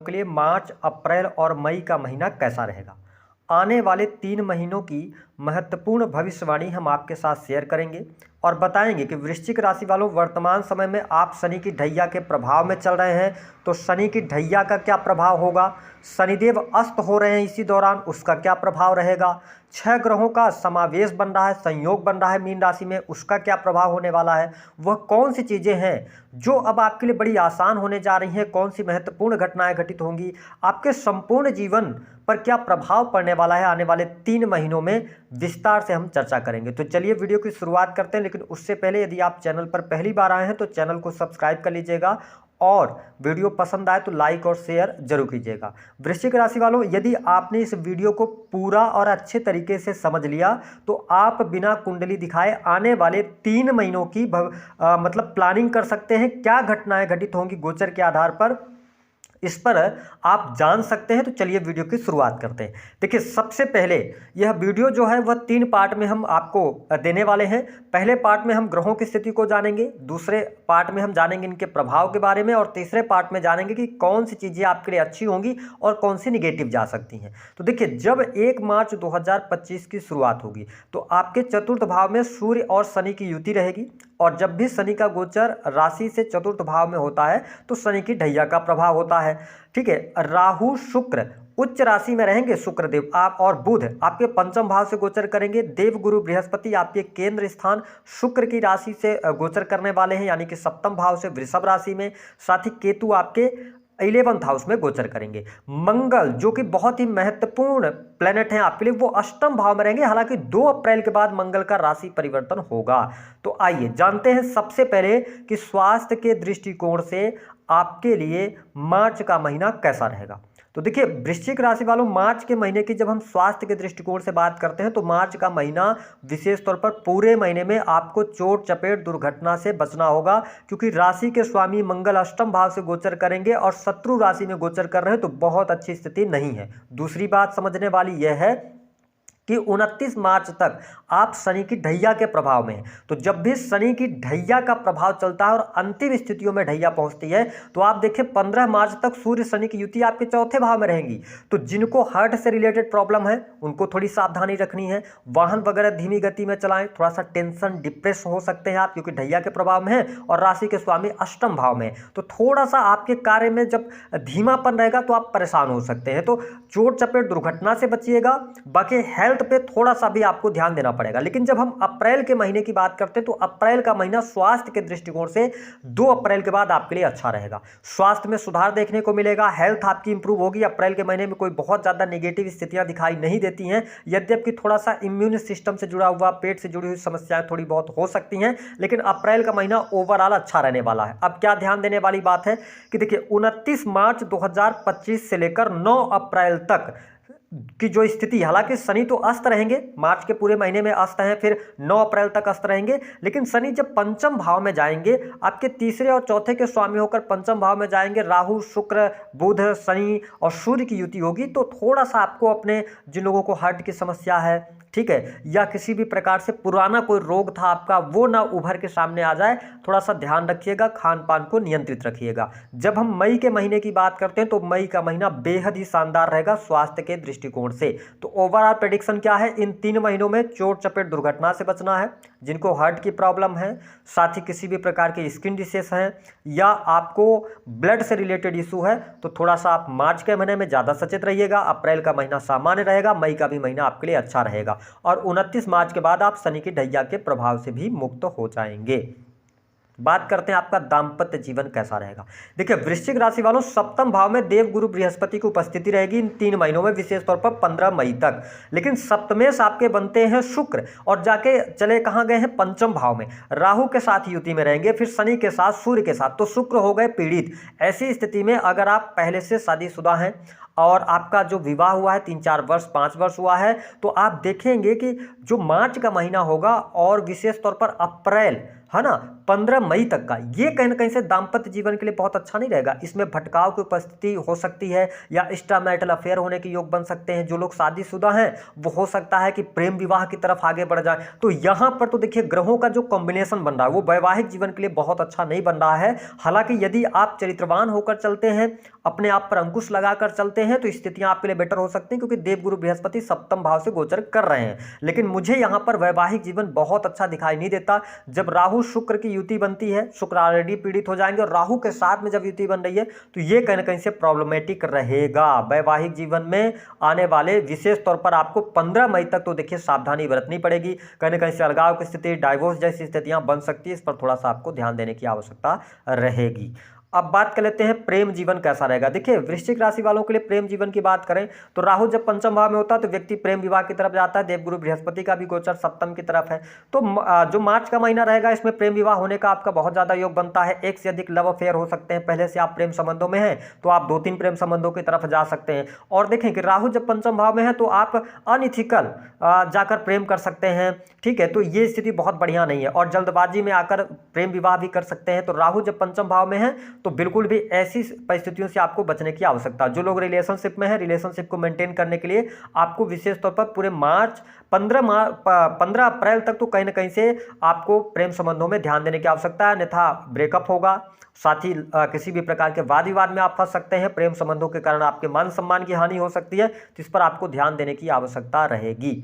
के लिए मार्च, अप्रैल और मई का महीना कैसा रहेगा। आने वाले 3 महीनों की महत्वपूर्ण भविष्यवाणी हम आपके साथ शेयर करेंगे और बताएंगे कि वृश्चिक राशि वालों, वर्तमान समय में आप शनि की ढैया के प्रभाव में चल रहे हैं, तो शनि की ढैया का क्या प्रभाव होगा। शनिदेव अस्त हो रहे हैं इसी दौरान, उसका क्या प्रभाव रहेगा। 6 ग्रहों का समावेश बन रहा है, संयोग बन रहा है मीन राशि में, उसका क्या प्रभाव होने वाला है। वह कौन सी चीज़ें हैं जो अब आपके लिए बड़ी आसान होने जा रही हैं, कौन सी महत्वपूर्ण घटनाएं घटित होंगी, आपके संपूर्ण जीवन पर क्या प्रभाव पड़ने वाला है, आने वाले 3 महीनों में विस्तार से हम चर्चा करेंगे। तो चलिए वीडियो की शुरुआत करते हैं, लेकिन उससे पहले यदि आप चैनल पर पहली बार आए हैं तो चैनल को सब्सक्राइब कर लीजिएगा और वीडियो पसंद आए तो लाइक और शेयर जरूर कीजिएगा। वृश्चिक राशि वालों, यदि आपने इस वीडियो को पूरा और अच्छे तरीके से समझ लिया तो आप बिना कुंडली दिखाए आने वाले 3 महीनों की मतलब प्लानिंग कर सकते हैं। क्या घटनाएं घटित होंगी गोचर के आधार पर, इस पर आप जान सकते हैं। तो चलिए वीडियो की शुरुआत करते हैं। देखिए, सबसे पहले यह वीडियो जो है वह 3 पार्ट में हम आपको देने वाले हैं। पहले पार्ट में हम ग्रहों की स्थिति को जानेंगे, दूसरे पार्ट में हम जानेंगे इनके प्रभाव के बारे में, और तीसरे पार्ट में जानेंगे कि कौन सी चीज़ें आपके लिए अच्छी होंगी और कौन सी निगेटिव जा सकती हैं। तो देखिए, जब 1 मार्च 2025 की शुरुआत होगी तो आपके चतुर्थ भाव में सूर्य और शनि की युति रहेगी, और जब भी शनि का गोचर राशि से चतुर्थ भाव में होता है तो शनि की ढैया का प्रभाव होता है। ठीक है, राहु शुक्र उच्च राशि में रहेंगे, शुक्रदेव आप और बुध आपके पंचम भाव से गोचर करेंगे। देव गुरु बृहस्पति आपके केंद्र स्थान शुक्र की राशि से गोचर करने वाले हैं, यानी कि सप्तम भाव से वृषभ राशि में। साथ ही केतु आपके 11th हाउस में गोचर करेंगे। मंगल जो कि बहुत ही महत्वपूर्ण प्लेनेट हैं आपके लिए, वो अष्टम भाव में रहेंगे। हालांकि 2 अप्रैल के बाद मंगल का राशि परिवर्तन होगा। तो आइए जानते हैं सबसे पहले कि स्वास्थ्य के दृष्टिकोण से आपके लिए मार्च का महीना कैसा रहेगा। तो देखिए, वृश्चिक राशि वालों, मार्च के महीने की जब हम स्वास्थ्य के दृष्टिकोण से बात करते हैं तो मार्च का महीना विशेष तौर पर पूरे महीने में आपको चोट चपेट दुर्घटना से बचना होगा, क्योंकि राशि के स्वामी मंगल अष्टम भाव से गोचर करेंगे और शत्रु राशि में गोचर कर रहे हैं, तो बहुत अच्छी स्थिति नहीं है। दूसरी बात समझने वाली यह है कि 29 मार्च तक आप शनि की ढैया के प्रभाव में हैं। तो जब भी शनि की ढैया का प्रभाव चलता है और अंतिम स्थितियों में ढैया पहुंचती है तो आप देखें 15 मार्च तक सूर्य शनि की युति आपके चौथे भाव में रहेंगी। तो जिनको हार्ट से रिलेटेड प्रॉब्लम है उनको थोड़ी सावधानी रखनी है, वाहन वगैरह धीमी गति में चलाएं, थोड़ा सा टेंशन डिप्रेस हो सकते हैं आप, क्योंकि ढैया के प्रभाव में है और राशि के स्वामी अष्टम भाव में। तो थोड़ा सा आपके कार्य में जब धीमापन रहेगा तो आप परेशान हो सकते हैं। तो चोट चपेट दुर्घटना से बचिएगा। बाकी हेल्थ पे थोड़ा सा भी आपको ध्यान देना पड़ेगा। लेकिन जब हम अप्रैल के महीने की बात करते हैं तो अप्रैल का महीना स्वास्थ्य के दृष्टिकोण से 2 अप्रैल के बाद आपके लिए अच्छा रहेगा। स्वास्थ्य में सुधार देखने को मिलेगा, हेल्थ आपकी इंप्रूव होगी। अप्रैल के महीने में कोई बहुत ज्यादा नेगेटिव स्थितियां दिखाई नहीं देती हैं, यद्यपि थोड़ा सा इम्यून सिस्टम से जुड़ा हुआ, पेट से जुड़ी हुई समस्याएं थोड़ी बहुत हो सकती हैं, लेकिन अप्रैल का महीना ओवरऑल अच्छा रहने वाला है। अब क्या ध्यान देने वाली बात है कि देखिए, 29 मार्च 2025 से लेकर 9 अप्रैल तक की जो स्थिति, हालांकि शनि तो अस्त रहेंगे, मार्च के पूरे महीने में अस्त हैं, फिर 9 अप्रैल तक अस्त रहेंगे, लेकिन शनि जब पंचम भाव में जाएंगे, आपके तीसरे और चौथे के स्वामी होकर पंचम भाव में जाएंगे, राहु शुक्र बुध शनि और सूर्य की युति होगी, तो थोड़ा सा आपको अपने, जिन लोगों को हार्ट की समस्या है, ठीक है, या किसी भी प्रकार से पुराना कोई रोग था आपका, वो ना उभर के सामने आ जाए, थोड़ा सा ध्यान रखिएगा, खान पान को नियंत्रित रखिएगा। जब हम मई के महीने की बात करते हैं तो मई का महीना बेहद ही शानदार रहेगा स्वास्थ्य के दृष्टिकोण से। तो ओवरऑल प्रेडिक्शन क्या है, इन 3 महीनों में चोट चपेट दुर्घटना से बचना है, जिनको हार्ट की प्रॉब्लम है, साथ ही किसी भी प्रकार के स्किन डिसीज हैं, या आपको ब्लड से रिलेटेड इशू है, तो थोड़ा सा आप मार्च के महीने में ज़्यादा सचेत रहिएगा। अप्रैल का महीना सामान्य रहेगा, मई का भी महीना आपके लिए अच्छा रहेगा, और 29 मार्च के बाद आप शनि की ढैया के प्रभाव से भी मुक्त हो जाएंगे। बात करते हैं आपका दाम्पत्य जीवन कैसा रहेगा। देखिए, वृश्चिक राशि वालों, सप्तम भाव में देव गुरु बृहस्पति की उपस्थिति रहेगी इन 3 महीनों में, विशेष तौर पर 15 मई तक। लेकिन सप्तमेश आपके बनते हैं शुक्र, और जाके चले कहाँ गए हैं, पंचम भाव में, राहु के साथ युति में रहेंगे, फिर शनि के साथ सूर्य के साथ, तो शुक्र हो गए पीड़ित। ऐसी स्थिति में अगर आप पहले से शादीशुदा हैं और आपका जो विवाह हुआ है 3-4 वर्ष 5 वर्ष हुआ है, तो आप देखेंगे कि जो मार्च का महीना होगा और विशेष तौर पर अप्रैल, है ना, 15 मई तक का, ये कहीं ना कहीं से दाम्पत्य जीवन के लिए बहुत अच्छा नहीं रहेगा। इसमें भटकाव की उपस्थिति हो सकती है, या एक्स्ट्रा मैरिटल अफेयर होने के योग बन सकते हैं। जो लोग शादीशुदा हैं वो हो सकता है कि प्रेम विवाह की तरफ आगे बढ़ जाए। तो यहाँ पर तो देखिए, ग्रहों का जो कॉम्बिनेशन बन रहा है वो वैवाहिक जीवन के लिए बहुत अच्छा नहीं बन रहा है। हालांकि यदि आप चरित्रवान होकर चलते हैं अपने आप पर अंकुश लगाकर चलते हैं तो स्थितियां आपके लिए बेटर हो सकती हैं, क्योंकि देवगुरु बृहस्पति सप्तम भाव से गोचर कर रहे हैं। लेकिन मुझे यहां पर वैवाहिक जीवन बहुत अच्छा दिखाई नहीं देता। जब राहु शुक्र की युति बनती है, शुक्र ऑलरेडी पीड़ित हो जाएंगे, और राहु के साथ में जब युति बन रही है तो ये कहीं ना कहीं से प्रॉब्लमेटिक रहेगा। वैवाहिक जीवन में आने वाले विशेष तौर पर आपको 15 मई तक तो देखिए सावधानी बरतनी पड़ेगी। कहीं ना कहीं से अलगाव की स्थिति, डाइवोर्स जैसी स्थितियां बन सकती है, इस पर थोड़ा सा आपको ध्यान देने की आवश्यकता रहेगी। अब बात कर लेते हैं प्रेम जीवन कैसा रहेगा। देखिए वृश्चिक राशि वालों के लिए प्रेम जीवन की बात करें तो राहु जब पंचम भाव में होता है तो व्यक्ति प्रेम विवाह की तरफ जाता है। देवगुरु बृहस्पति का भी गोचर सप्तम की तरफ है, तो जो मार्च का महीना रहेगा इसमें प्रेम विवाह होने का आपका बहुत ज्यादा योग बनता है। एक से अधिक लव अफेयर हो सकते हैं। पहले से आप प्रेम संबंधों में हैं तो आप 2-3 प्रेम संबंधों की तरफ जा सकते हैं। और देखें कि राहु जब पंचम भाव में है तो आप अनइथिकल जाकर प्रेम कर सकते हैं, ठीक है, तो ये स्थिति बहुत बढ़िया नहीं है। और जल्दबाजी में आकर प्रेम विवाह भी कर सकते हैं। तो राहु जब पंचम भाव में है तो बिल्कुल भी ऐसी परिस्थितियों से आपको बचने की आवश्यकता। जो लोग रिलेशनशिप में है, रिलेशनशिप को मेंटेन करने के लिए आपको विशेष तौर पर पूरे मार्च 15 अप्रैल तक तो कहीं ना कहीं से आपको प्रेम संबंधों में ध्यान देने की आवश्यकता है, अन्यथा ब्रेकअप होगा। साथ ही किसी भी प्रकार के वाद विवाद में आप फंस सकते हैं। प्रेम संबंधों के कारण आपके मान सम्मान की हानि हो सकती है, तो इस पर आपको ध्यान देने की आवश्यकता रहेगी।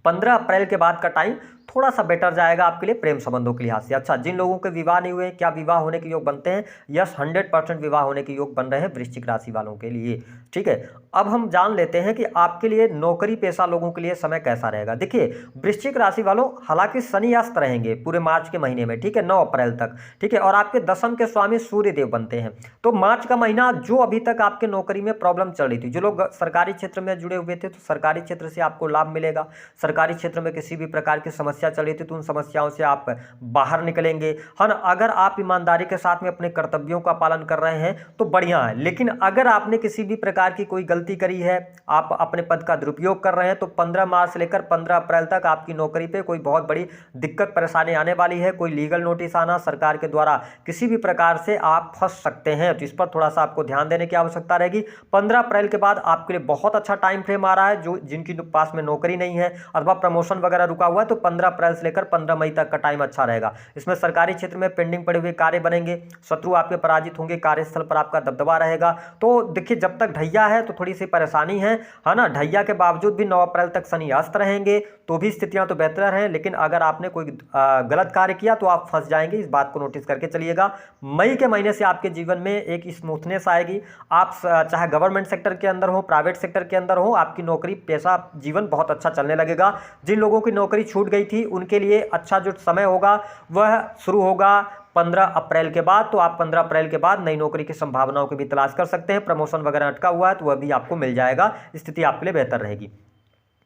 15 अप्रैल के बाद का टाइम थोड़ा सा बेटर जाएगा आपके लिए प्रेम संबंधों के लिहाज से। अच्छा, जिन लोगों के विवाह नहीं हुए, क्या विवाह होने के योग बनते हैं? यस, 100% विवाह होने के योग बन रहे हैं वृश्चिक राशि वालों के लिए, ठीक है। अब हम जान लेते हैं कि आपके लिए नौकरी पेशा लोगों के लिए समय कैसा रहेगा। देखिए वृश्चिक राशि वालों, हालांकि शनि अस्त रहेंगे पूरे मार्च के महीने में, ठीक है, 9 अप्रैल तक, ठीक है, और आपके दशम के स्वामी सूर्य देव बनते हैं। तो मार्च का महीना जो अभी तक आपके नौकरी में प्रॉब्लम चल रही थी, जो लोग सरकारी क्षेत्र में जुड़े हुए थे तो सरकारी क्षेत्र से आपको लाभ मिलेगा। सरकारी क्षेत्र में किसी भी प्रकार की समस्या चल रही थी तो उन समस्याओं से आप बाहर निकलेंगे, है ना। अगर आप ईमानदारी के साथ में अपने कर्तव्यों का पालन कर रहे हैं तो बढ़िया है। लेकिन अगर आपने किसी भी प्रकार की कोई गलती करी है, आप अपने पद का दुरुपयोग कर रहे हैं, तो 15 मार्च से लेकर 15 अप्रैल तक आपकी नौकरी पे कोई बहुत बड़ी दिक्कत परेशानी आने वाली है। कोई लीगल नोटिस आना, सरकार के द्वारा किसी भी प्रकार से आप फंस सकते हैं, तो इस पर थोड़ा सा आपको ध्यान देने की आवश्यकता रहेगी। 15 अप्रैल के बाद आपके लिए बहुत अच्छा टाइम फ्रेम आ रहा है। जो जिनकी पास में नौकरी नहीं है अथवा प्रमोशन वगैरह रुका हुआ है, तो 15 अप्रैल से लेकर 15 मई तक का टाइम अच्छा रहेगा। इसमें सरकारी क्षेत्र में पेंडिंग पड़े हुए कार्य बनेंगे, शत्रु आपके पराजित होंगे, कार्यस्थल पर आपका दबदबा रहेगा। तो देखिए जब तक ढैया है तो थोड़ी सी परेशानी है ना। ढैया के बावजूद भी 9 अप्रैल तक शनि अस्त रहेंगे तो भी स्थितियां तो बेहतर हैं। लेकिन अगर आपने कोई गलत कार्य किया तो आप फंस जाएंगे, इस बात को नोटिस करके चलिएगा। मई के महीने से आपके जीवन में एक स्मूथनेस आएगी। आप चाहे गवर्नमेंट सेक्टर के अंदर हो, प्राइवेट सेक्टर के अंदर हो, आपकी नौकरी पेशा जीवन बहुत अच्छा चलने लगेगा। जिन लोगों की नौकरी छूट गई थी उनके लिए अच्छा जो समय होगा वह शुरू होगा 15 अप्रैल के बाद। तो आप 15 अप्रैल के बाद नई नौकरी की संभावनाओं की भी तलाश कर सकते हैं। प्रमोशन वगैरह अटका हुआ है तो वह भी आपको मिल जाएगा, स्थिति आपके लिए बेहतर रहेगी।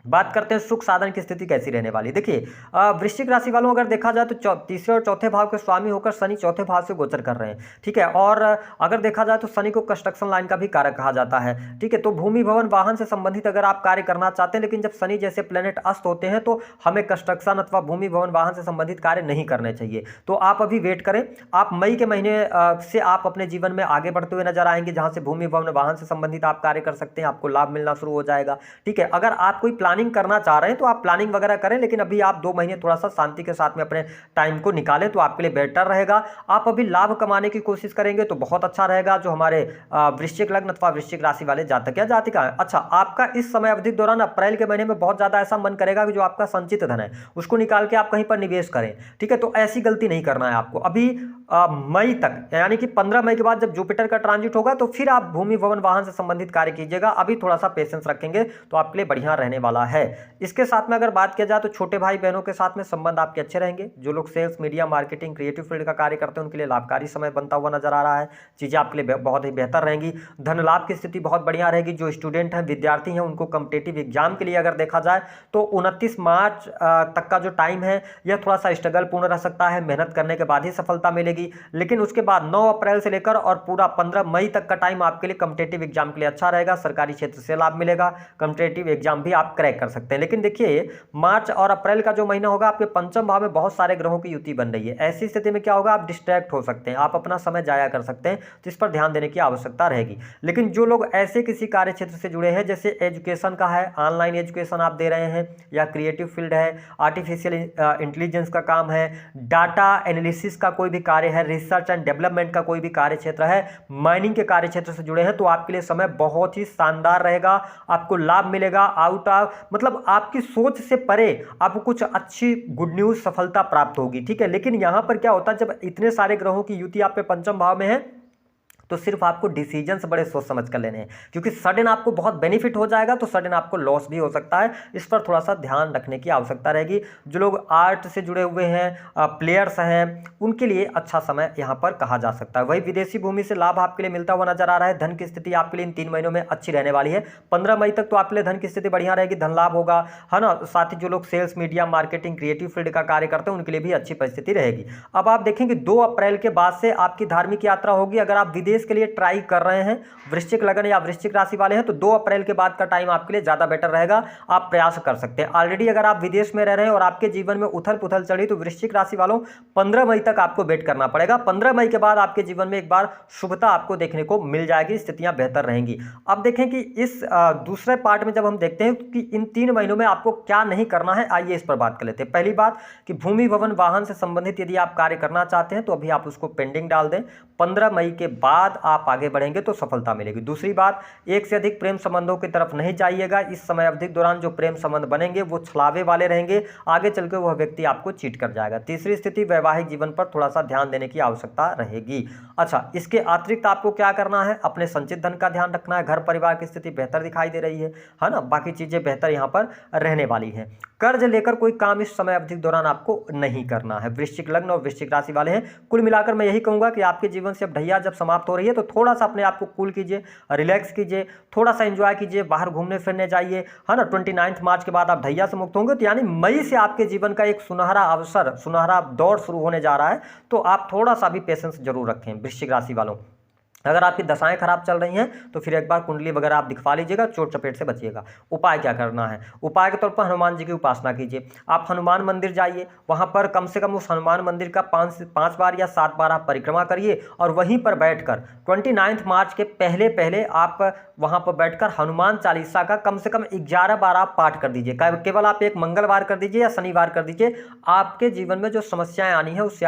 बात करते हैं सुख साधन की स्थिति कैसी रहने वाली। देखिए वृश्चिक राशि वालों अगर देखा जाए तो तीसरे और चौथे भाव के स्वामी होकर शनि चौथे भाव से गोचर कर रहे हैं, ठीक है। और अगर देखा जाए तो शनि को कंस्ट्रक्शन लाइन का भी कारक कहा जाता है, ठीक है। तो भूमि भवन वाहन से संबंधित अगर आप कार्य करना चाहते हैं, लेकिन जब शनि जैसे प्लेनेट अस्त होते हैं तो हमें कंस्ट्रक्शन अथवा भूमि भवन वाहन से संबंधित कार्य नहीं करने चाहिए। तो आप अभी वेट करें। आप मई के महीने से आप अपने जीवन में आगे बढ़ते हुए नजर आएंगे, जहां से भूमि भवन वाहन से संबंधित आप कार्य कर सकते हैं, आपको लाभ मिलना शुरू हो जाएगा, ठीक है। अगर आप कोई प्लानिंग करना चाह रहे हैं तो आप प्लानिंग वगैरह करें, लेकिन अभी आप 2 महीने थोड़ा सा शांति के साथ में अपने टाइम को निकालें तो आपके लिए बेहतर रहेगा। आप अभी लाभ कमाने की कोशिश करेंगे तो बहुत अच्छा रहेगा। जो हमारे वृश्चिक लग्न अथवा वृश्चिक राशि वाले जातक या जातिका है, अच्छा, आपका इस समय अवधि के दौरान अप्रैल के महीने में बहुत ज्यादा ऐसा मन करेगा कि जो आपका संचित धन है उसको निकाल के आप कहीं पर निवेश करें, ठीक है। तो ऐसी गलती नहीं करना है आपको। अभी मई तक, यानी कि 15 मई के बाद जब जुपिटर का ट्रांजिट होगा तो फिर आप भूमि भवन वाहन से संबंधित कार्य कीजिएगा। अभी थोड़ा सा पेशेंस रखेंगे तो आपके लिए बढ़िया रहने वाला है। इसके साथ में अगर बात किया जाए तो छोटे भाई बहनों के साथ में संबंध आपके अच्छे रहेंगे। जो लोग sales, media, marketing, creative field का कार्य करते हैं उनके लिए लाभकारी समय बनता हुआ नजर आ रहा है। चीजें आपके लिए बहुत ही बेहतर रहेंगी। धन लाभ की स्थिति बहुत बढ़िया रहेगी। जो स्टूडेंट हैं, विद्यार्थी हैं, उनको कॉम्पिटेटिव एग्जाम के लिए अगर देखा जाए तो 29 मार्च तक का जो टाइम है यह थोड़ा सा स्ट्रगल पूर्ण रह सकता है। मेहनत करने के बाद ही सफलता मिलेगी। लेकिन उसके बाद 9 अप्रैल से लेकर और पूरा 15 मई तक का टाइम आपके लिए कॉम्पिटेटिव एग्जाम के लिए अच्छा रहेगा। सरकारी क्षेत्र से लाभ मिलेगा, कॉम्पिटेटिव एग्जाम भी आप क्रैक कर सकते हैं। लेकिन देखिए मार्च और अप्रैल का जो महीना होगा आपके पंचम भाव में बहुत सारे ग्रहों की युति बन रही है। ऐसी स्थिति में क्या होगा, आप डिस्ट्रैक्ट हो सकते हैं, आप अपना समय जाया कर सकते हैं, तो इस पर ध्यान देने की आवश्यकता रहेगी। लेकिन जो लोग ऐसे किसी कार्य क्षेत्र से जुड़े हैं, जैसे एजुकेशन का है, ऑनलाइन एजुकेशन आप दे रहे हैं, या क्रिएटिव फील्ड है, आर्टिफिशियल इंटेलिजेंस का काम है, डाटा एनालिसिस का कोई भी कार्य कार्य है, रिसर्च एंड डेवलपमेंट का कोई भी कार्य क्षेत्र है, माइनिंग के कार्य क्षेत्र से जुड़े हैं, तो आपके लिए समय बहुत ही शानदार रहेगा। आपको लाभ मिलेगा, आउट ऑफ मतलब आपकी सोच से परे आपको कुछ अच्छी गुड न्यूज सफलता प्राप्त होगी, ठीक है। लेकिन यहां पर क्या होता है, जब इतने सारे ग्रहों की युति आप पे पंचम भाव में है, तो सिर्फ आपको डिसीजंस बड़े सोच समझ कर लेने हैं, क्योंकि सडन आपको बहुत बेनिफिट हो जाएगा तो सडन आपको लॉस भी हो सकता है। इस पर थोड़ा सा ध्यान रखने की आवश्यकता रहेगी। जो लोग आर्ट से जुड़े हुए हैं, प्लेयर्स हैं, उनके लिए अच्छा समय यहाँ पर कहा जा सकता है। वही विदेशी भूमि से लाभ आपके लिए मिलता हुआ नजर आ रहा है। धन की स्थिति आपके लिए इन 3 महीनों में अच्छी रहने वाली है। 15 मई तक तो आपके लिए धन की स्थिति बढ़िया रहेगी, धन लाभ होगा, है ना। साथ ही जो लोग sales, media, marketing, creative field का कार्य करते हैं उनके लिए भी अच्छी परिस्थिति रहेगी। अब आप देखेंगे 2 अप्रैल के बाद से आपकी धार्मिक यात्रा होगी। अगर आप विदेश के लिए ट्राई कर रहे हैं, वृश्चिक लगन या वृश्चिक राशि वाले हैं, तो 2 अप्रैल के बाद का टाइम आपके लिए ज्यादा बेटर रहेगा, आप प्रयास कर सकते हैं। ऑलरेडी अगर आप विदेश में रह रहे हैं और आपके जीवन में उथल पुथल चढ़ी, तो वृश्चिक राशि वालों 15 मई तक आपको वेट करना पड़ेगा। 15 मई के बाद आपके जीवन में एक बार शुभता आपको देखने को मिल जाएगी, स्थितियां बेहतर रहेंगी। अब देखें कि इस दूसरे पार्ट में जब हम देखते हैं कि इन 3 महीनों में आपको क्या नहीं करना है, आइए इस पर बात कर लेते हैं। पहली बात कि भूमि, भवन, वाहन से संबंधित यदि आप कार्य करना चाहते हैं तो अभी आप उसको पेंडिंग डाल दें। 15 मई के बाद आप आगे बढ़ेंगे तो सफलता मिलेगी। दूसरी बात, एक से अधिक प्रेम संबंधों की तरफ नहीं जाइएगा। इस समय अवधि के दौरान जो प्रेम संबंध बनेंगे वो छलावे वाले रहेंगे, आगे चलकर वह व्यक्ति आपको चीट कर जाएगा। तीसरी स्थिति, वैवाहिक जीवन पर थोड़ा सा ध्यान देने की आवश्यकता रहेगी। अच्छा, इसके अतिरिक्त आपको क्या करना है, अपने संचित धन का ध्यान रखना है। घर परिवार की स्थिति बेहतर दिखाई दे रही है ना, बाकी चीजें बेहतर यहाँ पर रहने वाली है। कर्ज लेकर कोई काम इस समय अवधि के दौरान आपको नहीं करना है। वृश्चिक लग्न और वृश्चिक राशि वाले हैं, कुल मिलाकर मैं यही कहूंगा कि आपके जीवन से अब ढैया जब समाप्त हो रही है तो थोड़ा सा अपने आप को कूल कीजिए, रिलैक्स कीजिए, थोड़ा सा एंजॉय कीजिए, बाहर घूमने फिरने जाइए, है ना। 29 मार्च के बाद आप ढैया से मुक्त होंगे, तो यानी मई से आपके जीवन का एक सुनहरा अवसर, सुनहरा दौर शुरू होने जा रहा है। तो आप थोड़ा सा भी पेशेंस जरूर रखें वृश्चिक राशि वालों। अगर आपकी दशाएं खराब चल रही हैं तो फिर एक बार कुंडली वगैरह आप दिखवा लीजिएगा, चोट चपेट से बचिएगा। उपाय क्या करना है, उपाय के तौर पर हनुमान जी की उपासना कीजिए। आप हनुमान मंदिर जाइए, वहां पर कम से कम उस हनुमान मंदिर का 5 बार या 7 बार आप परिक्रमा करिए और वहीं पर बैठकर 29 मार्च के पहले पहले आप वहां पर बैठकर हनुमान चालीसा का कम से कम 11 बार आप पाठ कर दीजिए। केवल आप एक मंगलवार कर दीजिए या शनिवार कर दीजिए, आपके जीवन में जो समस्याएं आनी है उससे